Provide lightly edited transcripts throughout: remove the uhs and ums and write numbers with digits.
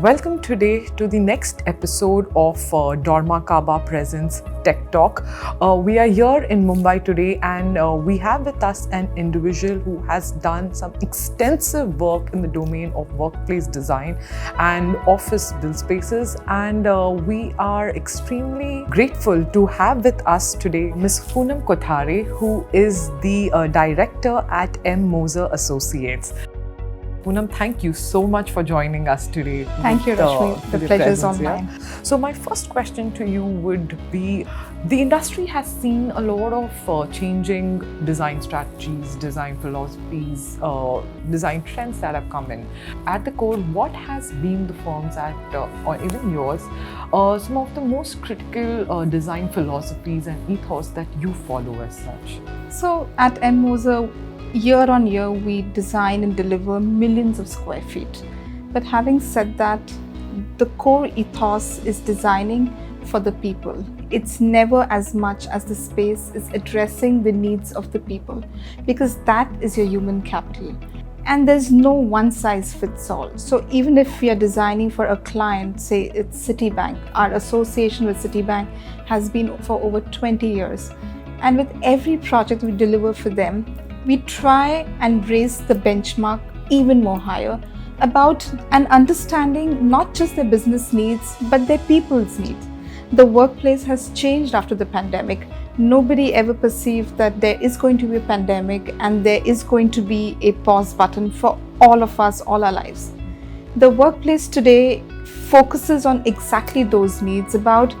Welcome today to the next episode of dormakaba Presents Tech Talk. We are here in Mumbai today and we have with us an individual who has done some extensive work in the domain of workplace design and office build spaces, and we are extremely grateful to have with us today Ms. Poonam Kothare, who is the director at M Moser Associates. Poonam, thank you so much for joining us today. Thank you, Rashmi. The pleasure is all mine. So my first question to you would be, the industry has seen a lot of changing design strategies, design philosophies, design trends that have come in. At the core, what has been the firms at, or even yours, some of the most critical design philosophies and ethos that you follow as such? So at M Moser, year on year, we design and deliver millions of square feet. But having said that, the core ethos is designing for the people. It's never as much as the space is addressing the needs of the people, because that is your human capital. And there's no one size fits all. So even if we are designing for a client, say it's Citibank, our association with Citibank has been for over 20 years. And with every project we deliver for them, we try and raise the benchmark even more higher about an understanding not just their business needs, but their people's needs. The workplace has changed after the pandemic. Nobody ever perceived that there is going to be a pandemic and there is going to be a pause button for all of us, all our lives. The workplace today focuses on exactly those needs about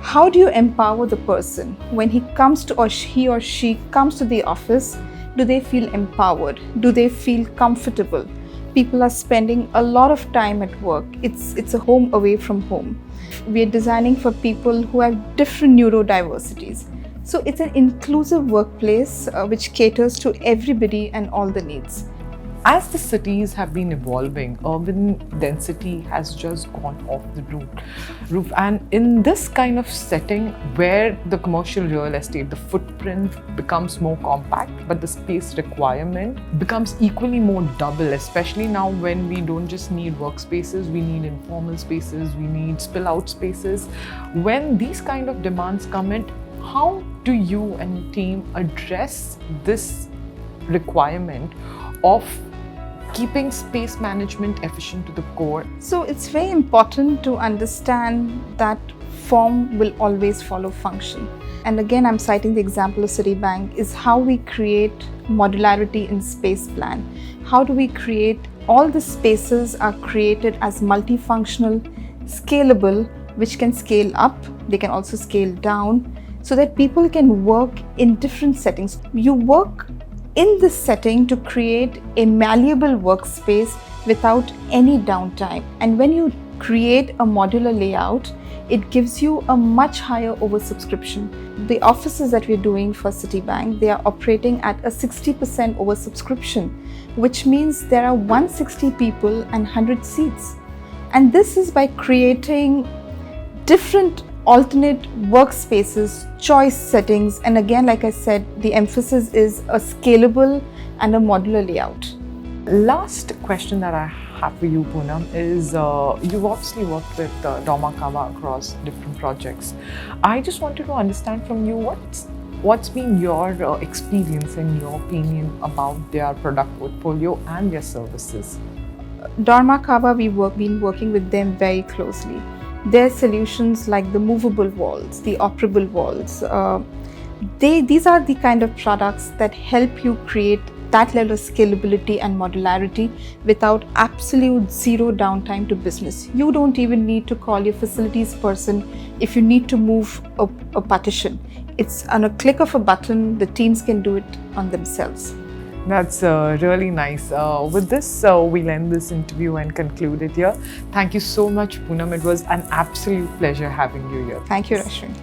how do you empower the person when he comes to, or he or she comes to the office. Do they feel empowered? Do they feel comfortable? People are spending a lot of time at work. It's a home away from home. We are designing for people who have different neurodiversities. So it's an inclusive workplace which caters to everybody and all the needs. As the cities have been evolving, urban density has just gone off the roof. And in this kind of setting where the commercial real estate, the footprint becomes more compact, but the space requirement becomes equally more double, especially now when we don't just need workspaces, we need informal spaces, we need spill out spaces. When these kind of demands come in, how do you and your team address this requirement of keeping space management efficient to the core? So it's very important to understand that form will always follow function. And again, I'm citing the example of Citibank, is how we create modularity in space plan. How do we create all the spaces are created as multifunctional, scalable, which can scale up, they can also scale down, so that people can work in different settings. You work in this setting to create a malleable workspace without any downtime. And when you create a modular layout, it gives you a much higher oversubscription. The offices that we're doing for Citibank, they are operating at a 60% oversubscription, which means there are 160 people and 100 seats. And this is by creating different alternate workspaces, choice settings, and again, like I said, the emphasis is a scalable and a modular layout. Last question that I have for you, Poonam, is you've obviously worked with dormakaba across different projects. I just wanted to understand from you what's been your experience and your opinion about their product portfolio and their services. dormakaba, we've been working with them very closely. Their solutions like the movable walls, the operable walls, these are the kind of products that help you create that level of scalability and modularity without absolute zero downtime to business. You don't even need to call your facilities person if you need to move a partition. It's on a click of a button, the teams can do it on themselves. That's really nice. With this, we'll end this interview and conclude it here. Thank you so much, Poonam. It was an absolute pleasure having you here. Thank you, Rashmi.